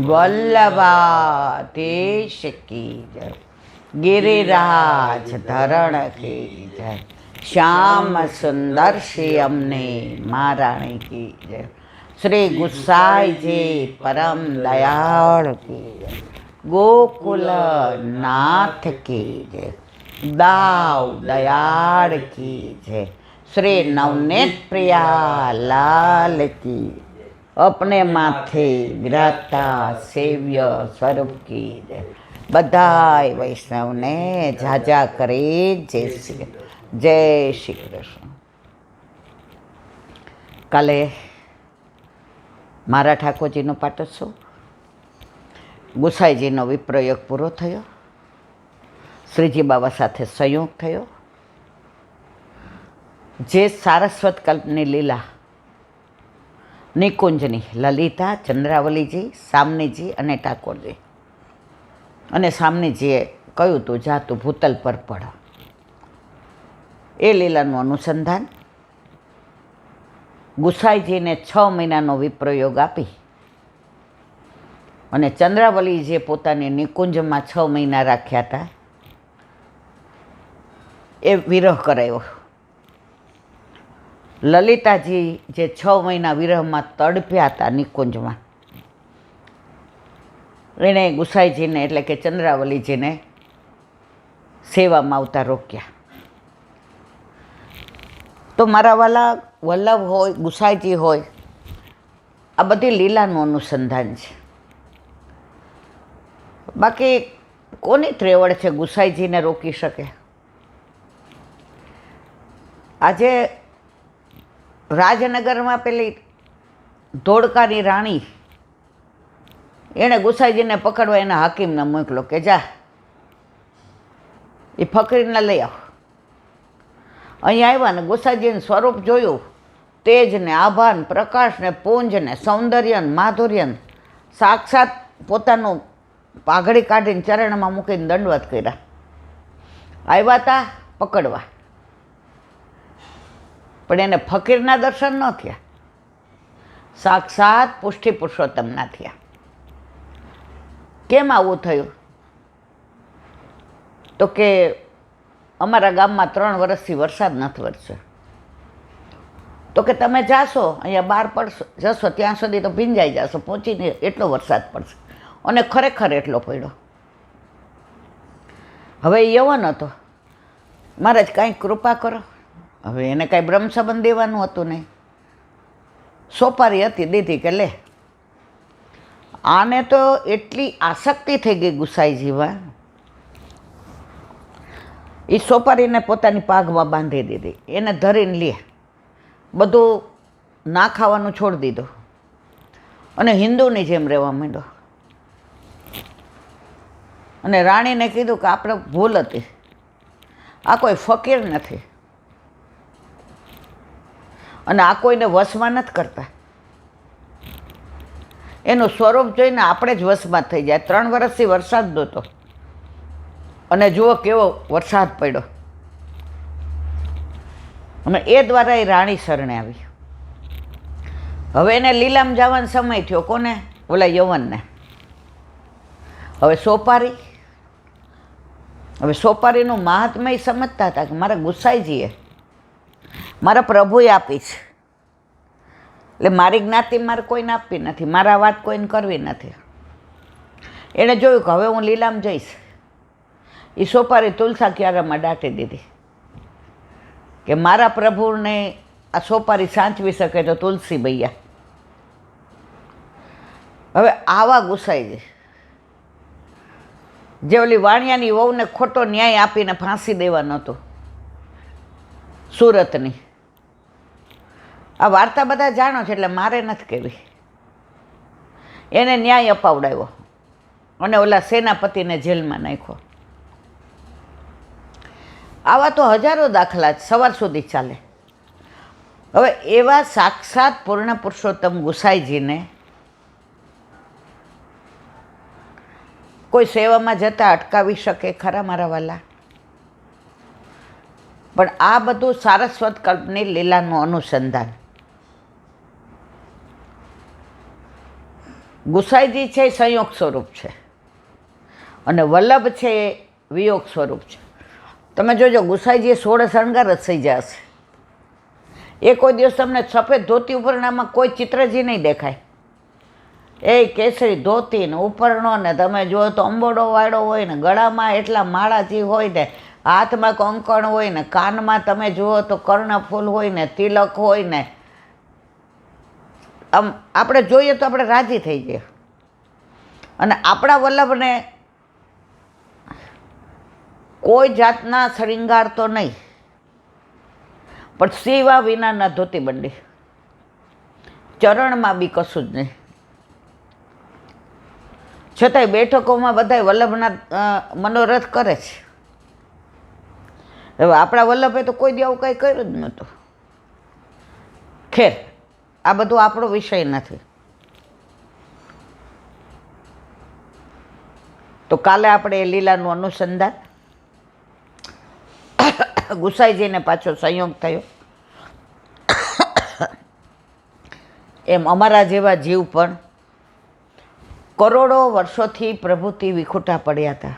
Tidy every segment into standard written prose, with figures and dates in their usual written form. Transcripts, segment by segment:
वल्लभाधीश की जय। गिरिराज धरण की जय। श्याम सुंदर श्याम ने महाराणी की जय। श्री गुसाई जी परम दयाल की जय। गोकुल नाथ की जय। दाव दयाल की जय। श्री नवनीत प्रिया लाल की अपने माथे विराजता सेव्य स्वरूप की जय। बधाई वैष्णव ने झाझा करे जय श्री कृष्ण। काले मारा ठाकोरजीनो पाटोत्सव गुसाईजीनो विप्रयोग पूरो थयो। श्रीजी बाबा साथे संयोग थयो। जे सारस्वत कल्पनी लीला निकुंजनी ललिता चंद्रावलीजी सामनीजी अने ठाकोरजी अने सामनीजीए कह्युं तू जा तू भूतल पर पड़ ए लीलानुं अनुसंधान गुसाईजीने 6 महीनानो विप्रयोग आपी अने चंद्रावलीजीए पोतानी निकुंजमां 6 महीना राख्या हता ए विरह करायो। ललिताजी जे 6 महीना विरहमां तड़प्या हता निकुंजमां एणे गुसाईजीने एटले के चंद्रावलीजीने सेवामां आवता रोक्या। तो मारा वाला वल्लभ होय गुसाईजी होय आ बधी लीलानुं अनुसंधान छे। बाकी कोनी त्रेवड़ छे गुसाईजीने रोकी शके। आजे राजनगरमां पेली धोળકાની राणी एणे गुसाईजीने पकड़वा एना हाकीमने मोकलो के जा ए फकीरने लई आव। अहीं आव्या ने गुसाईजीने स्वरूप जोयुं तेज ने आभा ने प्रकाश ने पुंज ने सौंदर्य ने माधुर्य ने साक्षात पोतानुं पाघड़ी काढीने चरणमां मूकीने दंडवत कर्या। आव्या ता पकड़वा पण एने फकीरना दर्शन न थया, साक्षात पुष्टि पुरुषोत्तमना थया। केम आवुं थयुं? तो के अमारा गाममां 3 वर्षथी वरसाद नथी वरस्यो। तो के तमे जाशो अहींया बार पड़शो जशो त्यां सुधी तो भींजाई जशो, पहोंचीने एटलो वरसाद पड़शे अने खरेखर एटलो पड्यो। हवे यवन हतो, महाराज कांई कृपा करो। हवे एने कांई ब्रह्म संबंध देवानुं हतुं नहीं। सोपारी हती दीधी के ले। आने तो एटली आसक्ति थई गई गुसाईजीमां ए सोपारीने पोतानी पाघमां बांधी दीधी। एने धरीने ले बधुं ना खावानुं छोड़ी दीधुं अने हिंदुनी जेम रहेवा मांड्यो। अने राणीने कीधुं के आपणे भूल हती, आ कोई फकीर नथी अने आ कोईने वशमां नथी करता। एनुं स्वरूप जोईने आपणे ज वशमां थई जाय। 3 वर्षथी वरसाद नहोतो अने जुओ केवो वरसाद पड्यो अने ए द्वारा ए राणी शरणे आवी। हवे एने लीलाम जवानो समय थयो। कोने? ओला यवनने। हवे सोपारीनुं महात्म्य समजता हता के मारा गुसाईजीए मारा प्रभुए आपी छे એટલે મારી જ્ઞાતિ મારે કોઈને આપવી નથી, મારા વાત કોઈને કરવી નથી। એણે જોયું કે હવે હું લીલામ જઈશ। એ સોપારી તુલસા ક્યારામાં દાટી દીધી કે મારા પ્રભુને આ સોપારી સાચવી શકે તો તુલસી બૈયા। હવે આવા ગુસાઈજી જે ઓલી વાણિયાની વહુને ખોટો ન્યાય આપીને ફાંસી દેવાનો હતો સુરતની, આ વાર્તા બધા જાણો છો એટલે મારે નથી કહેવી। એને ન્યાય અપાવડાવ્યો અને ઓલા સેનાપતિને જેલમાં નાખ્યો। આવા તો હજારો દાખલા સવાર સુધી ચાલે। હવે એવા સાક્ષાત પૂર્ણ પુરુષોત્તમ ગુસાઈજીને કોઈ સેવામાં જતા અટકાવી શકે ખરા મારા વાલા? પણ આ બધું સારસ્વત કલ્પની લીલાનું અનુસંધાન। ગુસાઈજી છે એ સંયોગ સ્વરૂપ છે અને વલ્લભ છે એ વિયોગ સ્વરૂપ છે. તમે જોજો ગુસાઈજી 16 શણગાર જ થઈ જશે. એ કોઈ દિવસ તમને સફેદ ધોતી ઉપરણામાં કોઈ ચિત્રજી નહીં દેખાય. એ કેસરી ધોતી ને ઉપરણો ને તમે જુઓ તો અંબોડો વાળો હોય ને, ગળામાં એટલા માળાજી હોય ને, હાથમાં કંકણ હોય ને, કાનમાં તમે જુઓ તો કર્ણફૂલ હોય ને, તિલક હોય ને, આમ આપણે જોઈએ તો આપણે રાજી થઈ જઈએ. અને આપણા વલ્લભને કોઈ જાતના શૃંગાર તો નહીં, પણ સીવા વિનાના ધોતી બંડી, ચરણમાં બી કશું જ નહીં. છતાંય બેઠકોમાં બધા વલ્લભના મનોરથ કરે છે. હવે આપણા વલ્લભે તો કોઈ દી આવું કંઈ કર્યું જ નહોતું. ખેર, આ બધું આપણો વિષય નથી. તો કાલે આપણે એ લીલાનું અનુસંધાન, ગુસાઈજીને પાછો સંયોગ થયો, એમ અમારા જેવા જીવ પણ કરોડો વર્ષોથી પ્રભુથી વિખૂટા પડ્યા હતા.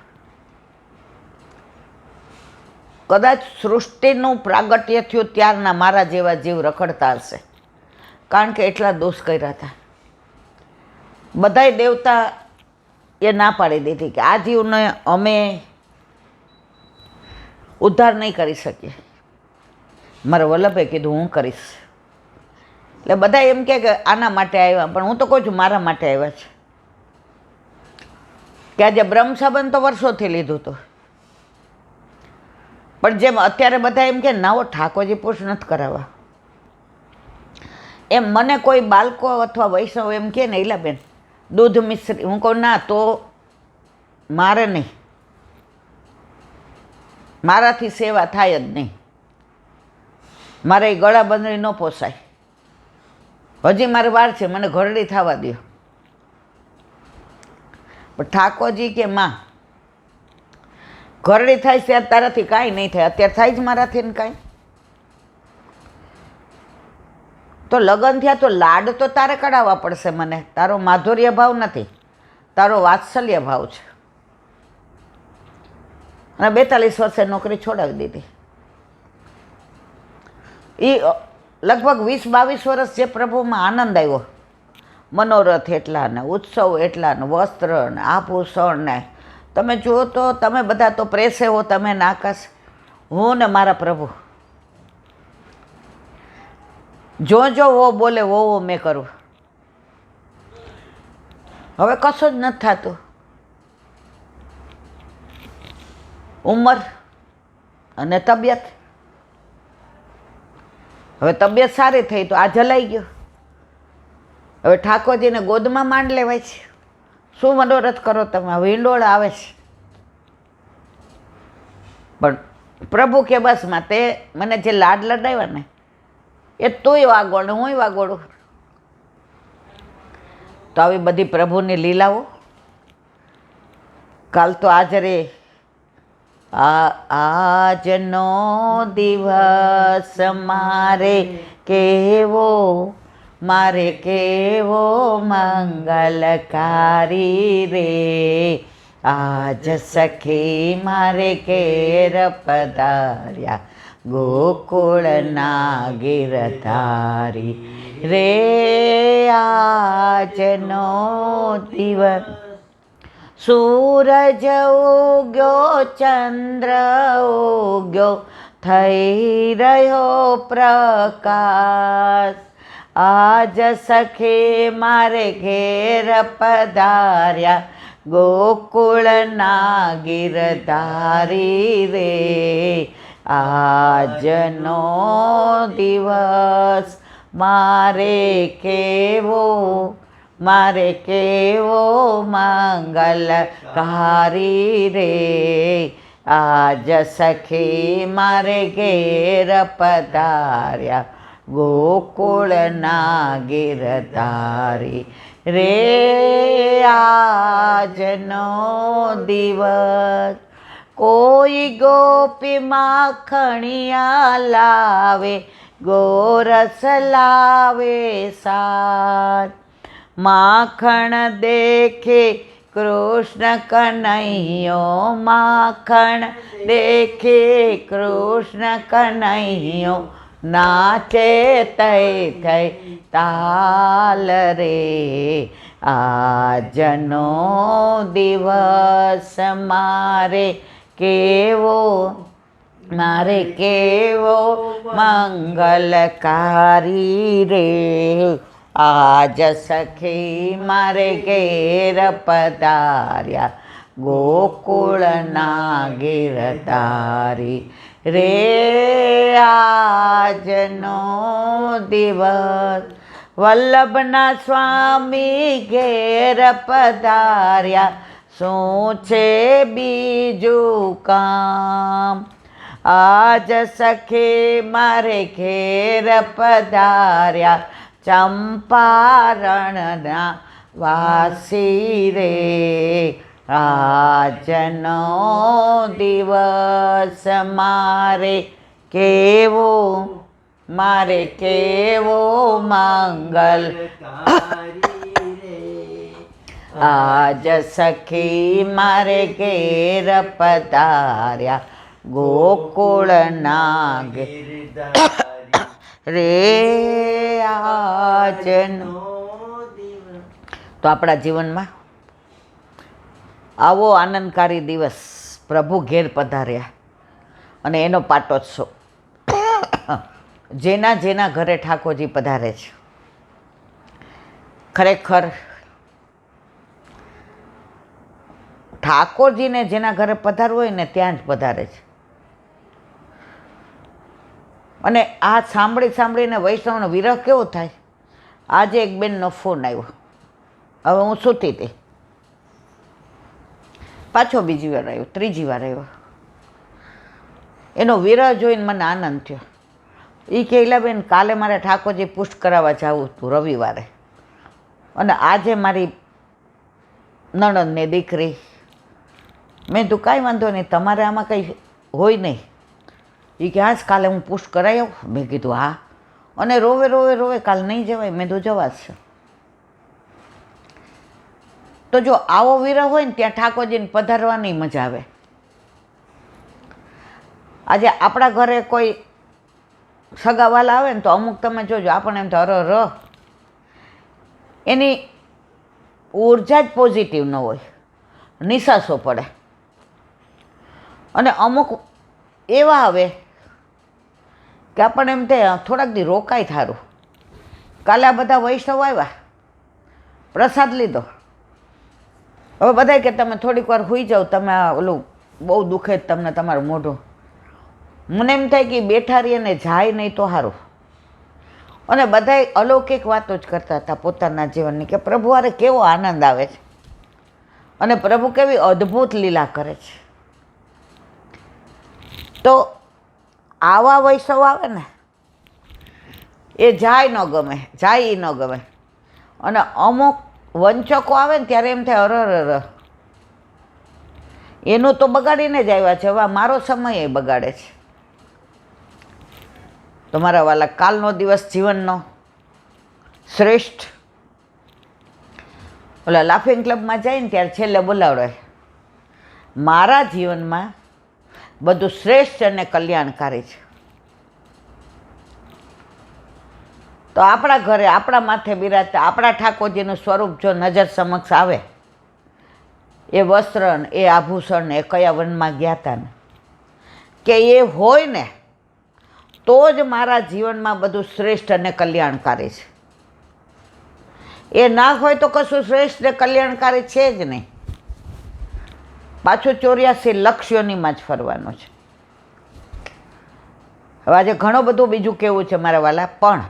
કદાચ સૃષ્ટિનું પ્રાગટ્ય થયું ત્યારના મારા જેવા જીવ રખડતા હશે, કારણ કે એટલા દોષ કર્યા હતા. બધાય દેવતા એ ના પાડી દીધી કે આ જીવને અમે ઉદ્ધાર નહીં કરી શકીએ. મારા વલ્લભે કીધું હું કરીશ. એટલે બધા એમ કે આના માટે આવ્યા, પણ હું તો કહું છું મારા માટે આવ્યા છે. કે આજે બ્રહ્મ સંબંધ તો વર્ષોથી લીધું હતું, પણ જેમ અત્યારે બધા એમ કે નાવો ઠાકોરજી પુરુષ નથી કરાવવા, એમ મને કોઈ બાળકો અથવા વૈષ્ણવ એમ કે ને ઈલાબેન દૂધ મિશ્રી, હું કહું ના, તો મારે નહીં, મારાથી સેવા થાય જ નહીં. મારે એ ગળા બંધણી ન પોસાય. હજી મારે વાર છે, મને ઘરડી થવા દો. પણ ઠાકોરજી કે માં ઘરડી થાય ત્યારે તારાથી કાંઈ નહીં થાય, અત્યારે થાય જ મારાથી ને કાંઈ. તો લગ્ન થયા તો લાડ તો તારે કઢાવવા પડશે મને. તારો માધુર્ય ભાવ નથી, તારો વાત્સલ્ય ભાવ છે. અને 42 વર્ષે નોકરી છોડાવી દીધી. એ લગભગ 20-22 વર્ષ જે પ્રભુમાં આનંદ આવ્યો, મનોરથ એટલા ને, ઉત્સવ એટલા ને, વસ્ત્ર ને, આભૂષણ ને, તમે જુઓ તો તમે બધા તો પ્રેસે હો, તમે નાકાશ. હું ને મારા પ્રભુ જો વો બોલે વો મેં કરું. હવે કશું જ નથી થતું. ઉંમર અને તબિયત, હવે તબિયત સારી થઈ તો આ જલાઈ ગયો. હવે ઠાકોરજીને ગોદમાં માંડ લેવાય છે. શું મનોરથ કરો તમે? હવે હિંડોળ આવે છે. પણ પ્રભુ કે બસ માં તે મને જે લાડ લડાવ્યા ને એ તોય વાગોળ, હુંય વાગોળું. તો આવી બધી પ્રભુની લીલાઓ. કાલ તો આજરે આજનો દિવસ મારે કેવો મંગલકારી રે. આજ સખી મારે ઘેર પધાર્યા ગોકુળના ગિરધારી રે. આજનો દિવસ સૂરજ ઉગ્યો, ચંદ્ર ઉગ્યો, થઈ રહ્યો પ્રકાશ. આજ સખી મારે ઘેર પધાર્યા ગોકુળના ગિરધારી રે. આજનો દિવસ મારે કેવો મંગલકારી રે. આજ સખી મારે ઘેર પધાર્યા ગોકુળના ગિરધારી રે. આજનો દિવસ કોઈ ગોપી માખણિયા લાવે, ગોરસ લાવે સાથ. માખણ દેખે કૃષ્ણ કનૈયો, માખણ દેખે કૃષ્ણ કનૈયો, નાચે તૈ થઈ તાલ રે, આજનો દિવસ મારે કેવો મંગલકારી રે, આજ સખી મારે ઘેર પધાર્યા, ગોકુળના ગિરધારી રે, આજનો દિવસ વલ્લભના સ્વામી ઘેર પધાર્યા, શું છે બીજું કામ, આજ સખી મારે ઘેર પધાર્યા, ચંપારણના વાસી રે, આજનો દિવસ મારે કેવો મંગલ, આજ સખી મારે ઘેર પધાર્યા, ગોકુળના રે, આજનો. તો આપણા જીવનમાં આવો આનંદકારી દિવસ પ્રભુ ઘેર પધાર્યા અને એનો પાટોત્સવ. જેના જેના ઘરે ઠાકોરજી પધારે છે, ખરેખર ઠાકોરજીને જેના ઘરે પધારવું હોય ને ત્યાં જ પધારે છે. અને આ સાંભળીને વૈષ્ણવનો વિરહ કેવો થાય. આજે એક બેનનો ફોન આવ્યો, હવે હું સૂતી હતી, પાછો બીજી વાર આવ્યો, ત્રીજી વાર આવ્યો. એનો વિરહ જોઈને મને આનંદ થયો. એ કહેલા બેન કાલે મારે ઠાકોરજી પુષ્ટ કરાવવા જવું હતું રવિવારે, અને આજે મારી નણંદની દીકરી. મેં તું કાંઈ વાંધો નહીં, તમારે આમાં કંઈ હોય નહીં. એ કે હા કાલે હું પુષ્ટ કરાવી આવું. મેં કીધું હા. અને રોવે કાલે નહીં જવાય. મેં તો જવાશે. તો જો આવો વિરહ હોય ને ત્યાં ઠાકોરજીને પધારવાની મજા આવે. આજે આપણા ઘરે કોઈ સગાવાલા આવે ને તો અમુક તમે જોજો આપણને એમ તો અરર, એની ઉર્જા જ પોઝિટિવ ન હોય, નિસાસો પડે. અને અમુક એવા આવે કે આપણને એમ થાય થોડાક દી રોકાય થારું. કાલે આ બધા વૈષ્ણવ આવ્યા, પ્રસાદ લીધો, હવે બધા કે તમે થોડીક વાર સૂઈ જાઓ, તમે ઓલું બહુ દુખે જ તમને તમારું મોઢું. મને એમ થાય કે બેઠા રહીએ ને જાય નહીં તો સારું. અને બધાય અલૌકિક વાતો જ કરતા હતા પોતાના જીવનની, કે પ્રભુ હારે કેવો આનંદ આવે છે અને પ્રભુ કેવી અદ્ભુત લીલા કરે છે. તો આવા વૈષ્ણવ આવે ને એ જાય ન ગમે. અને અમુક વંચકો આવે ને ત્યારે એમ થાય અરર, એનું તો બગાડીને જ આવ્યા છે, હવે મારો સમય એ બગાડે છે. તમારા વાલા કાલનો દિવસ જીવનનો શ્રેષ્ઠ. ઓલા લાફિંગ ક્લબમાં જાય ને ત્યારે છેલ્લે બોલાવડે, મારા જીવનમાં બધું શ્રેષ્ઠ અને કલ્યાણકારી છે. તો આપણા ઘરે આપણા માથે બિરાજતા આપણા ઠાકોરજીનું સ્વરૂપ જો નજર સમક્ષ આવે, એ વસ્ત્ર એ આભૂષણ એ કયા વનમાં ગયા હતા ને, કે એ હોય ને તો જ મારા જીવનમાં બધું શ્રેષ્ઠ અને કલ્યાણકારી છે. એ ના હોય તો કશું શ્રેષ્ઠ ને કલ્યાણકારી છે જ નહીં. પાછું 84 લક્ષ્યોનીમાં જ ફરવાનું છે. હવે આજે ઘણું બધું બીજું કેવું છે મારા વાલા, પણ